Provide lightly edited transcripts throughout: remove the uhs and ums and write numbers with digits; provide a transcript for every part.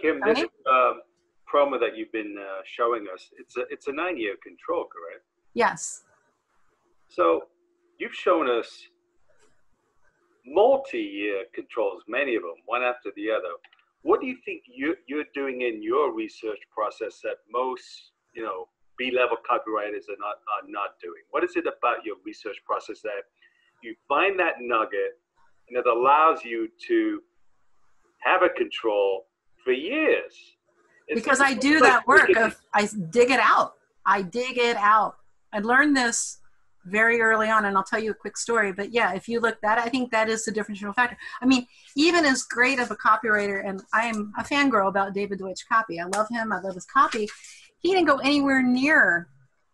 Kim, this Tony? promo that you've been showing us, it's a 9-year control, correct? Yes. So you've shown us multi-year controls, many of them, one after the other. What do you think you're doing in your research process that most, B-level copywriters are not doing? What is it about your research process that you find that nugget and it allows you to have a control for years? Because I do that work of, I dig it out. I dig it out. I learned this very early on, and I'll tell you a quick story. But yeah, if you look that, I think that is the differential factor. I mean, even as great of a copywriter, and I am a fangirl about David Deutsch copy. I love him. I love his copy. He didn't go anywhere near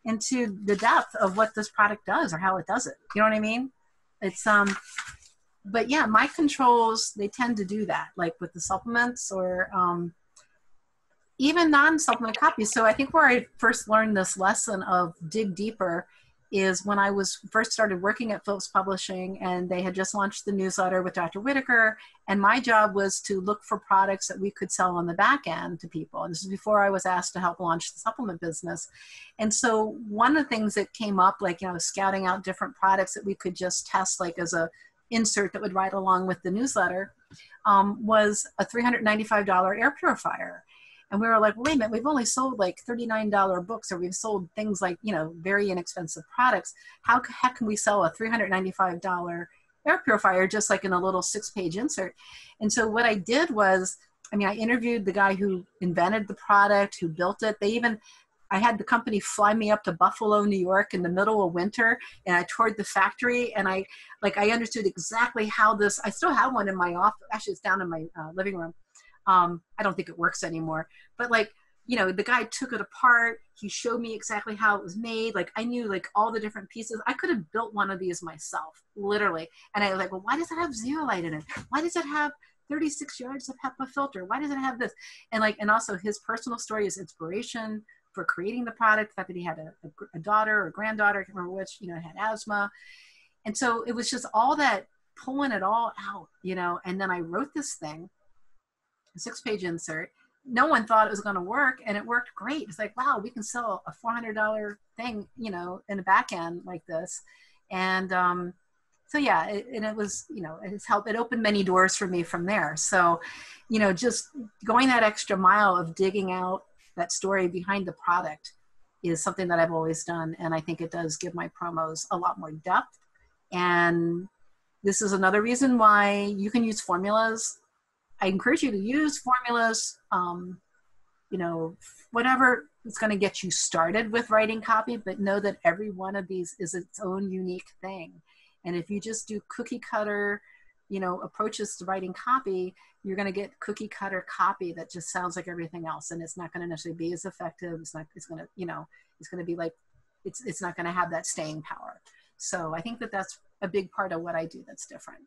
into the depth of what this product does or how it does it. You know what I mean? It's but yeah, my controls, they tend to do that, like with the supplements or even non-supplement copies. So I think where I first learned this lesson of dig deeper is when I was first started working at Phillips Publishing, and they had just launched the newsletter with Dr. Whitaker. And my job was to look for products that we could sell on the back end to people. And this is before I was asked to help launch the supplement business. And so one of the things that came up, like, scouting out different products that we could just test, like as a insert that would ride along with the newsletter, was a $395 air purifier. And we were like, wait a minute, we've only sold like $39 books, or we've sold things like, very inexpensive products. How can we sell a $395 air purifier just like in a little 6-page insert? And so what I did was, I interviewed the guy who invented the product, who built it. I had the company fly me up to Buffalo, New York in the middle of winter, and I toured the factory, and I understood exactly how this, I still have one in my office. Actually, it's down in my living room. I don't think it works anymore, but the guy took it apart. He showed me exactly how it was made. I knew all the different pieces. I could have built one of these myself, literally. And I was like, well, why does it have zeolite in it? Why does it have 36 yards of HEPA filter? Why does it have this? And also his personal story is inspiration for creating the product. The fact that he had a daughter or granddaughter, I can't remember which, had asthma. And so it was just all that, pulling it all out, and then I wrote this thing, a 6-page insert. No one thought it was going to work, and it worked great. It's like, wow, we can sell a $400 thing, in the back end like this. And so yeah, it was, it's helped. It opened many doors for me from there. So, just going that extra mile of digging out that story behind the product is something that I've always done. And I think it does give my promos a lot more depth. And this is another reason why you can use formulas. I encourage you to use formulas, whatever is going to get you started with writing copy, but know that every one of these is its own unique thing. And if you just do cookie cutter, approaches to writing copy, you're going to get cookie cutter copy that just sounds like everything else. And it's not going to necessarily be as effective. It's going to be like, it's not going to have that staying power. So I think that that's a big part of what I do that's different.